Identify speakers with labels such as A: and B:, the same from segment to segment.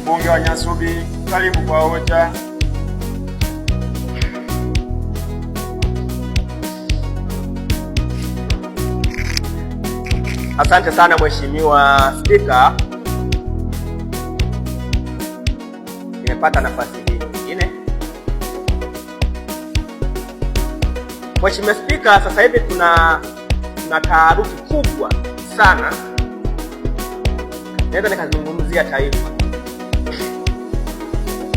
A: Mbunge wa Nyasubi, karibu kwa hoja.
B: Asante sana Mheshimiwa Spika, nimepata nafasi hii nyingine. Mheshimiwa Spika, sasa hivi tuna taharuki kubwa sana, naweza nikazungumzia taifa.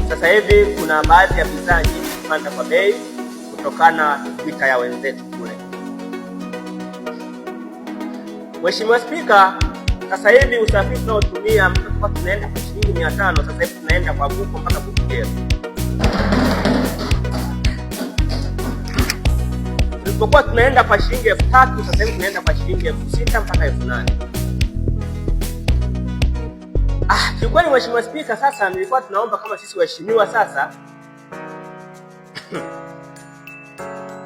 B: Sasa hivi kuna baadhi ya bidhaa nyingi kupanda kwa bei kutokana na vita ya wenzetu kule. Mheshimiwa Spika, sasa hivi usafiri tunaotumia kwa tunaenda kwa shilingi 500, sasa hivi tunaenda kwa buku mpaka Bukoba. Tulipokuwa tunaenda kwa shilingi 3000, sasa hivi tunaenda kwa shilingi 6000 mpaka 8000. Kiukweli Mheshimiwa Spika, sasa nilikuwa tunaomba kama sisi waheshimiwa sasa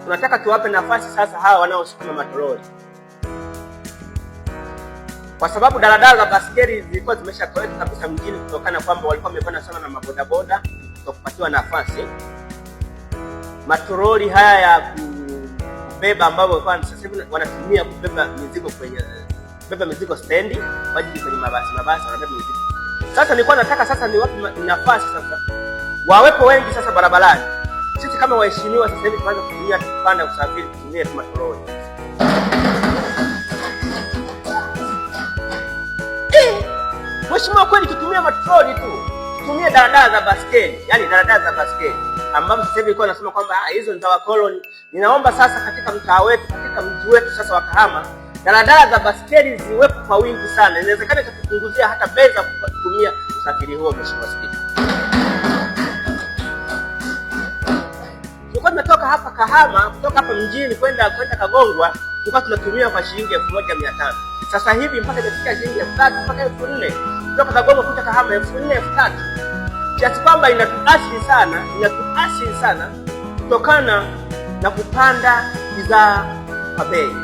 B: tunataka tuwape nafasi sasa hawa wanaosukuma matoroli, kwa sababu daladala za baskeli zilikuwa zimeshatoweka kabisa mjini kutokana kwamba walikuwa wamepanda sana na mabodaboda kutokupatiwa nafasi. Matoroli haya ya kubeba ambao kwa sasa hivi wanatumia kubeba mizigo stendi kwa ajili kwenye mabasi wanabeba mizigo. Sasa nilikuwa nataka sasa niwape nafasi sasa wawepo wengi sasa barabarani. Sisi kama waheshimiwa sasa hivi tuanze kutumia kupanda usafiri, kutumia matoroli. Mheshimiwa, kweli tutumie matoroli tu, tutumie daladala za baskeli, yani daladala za baskeli ambapo sasa hivi ilikuwa nasema kwamba hizo ni za wakoloni. Ninaomba sasa katika mtaa wetu, katika mji wetu sasa wa Kahama, daladala za baskeli ziwepo kwa wingi sana. Inawezekana ikatupunguzia hata bei za kutumia usafiri huo. Mheshimiwa Spika, tulikuwa tunatoka hapa Kahama, kutoka hapa mjini kwenda Kagongwa, tulikuwa tunatumia kwa shilingi 1500. Sasa hivi mpaka imefika shilingi 3000 mpaka 4000. Kutoka Kagongwa kuja Kahama 4000 3000. Kiasi kwamba inatuathiri sana kutokana na kupanda bidhaa kwa bei.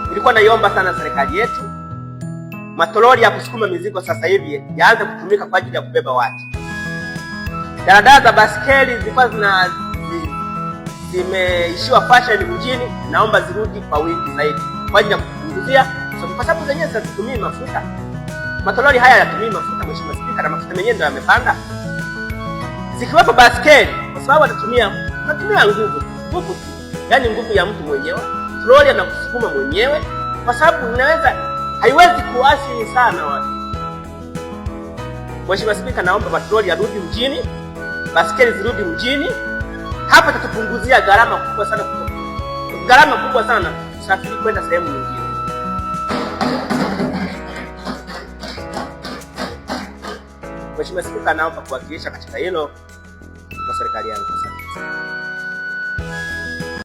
B: Nilikuwa naiomba sana serikali yetu matoroli ya kusukuma mizigo sasa hivi yaanze kutumika kwa ajili ya kubeba watu. Daladala za baskeli zilikuwa zimeishiwa fashion mjini, naomba zirudi kwa wingi zaidi kwa ajili ya kupunguzia, kwa sababu zenyewe zinatumia mafuta. Matoroli haya yanatumia mafuta Mheshimiwa Spika, na mafuta yenyewe ndio yamepanda. Zikiwepo baskeli, kwa sababu wanatumia nguvu tu, yani nguvu ya mtu mwenyewe. Toroli anakusukuma mwenyewe, kwa sababu haiwezi kuathiri sana watu. Mheshimiwa Spika, naomba matoroli yarudi mjini, baskeli zirudi mjini. Hapa tatupunguzia gharama kubwa sana usafiri kwenda sehemu nyingine. Mheshimiwa Spika, naomba kuwakilisha katika hilo kwa serikali yangu. Asante.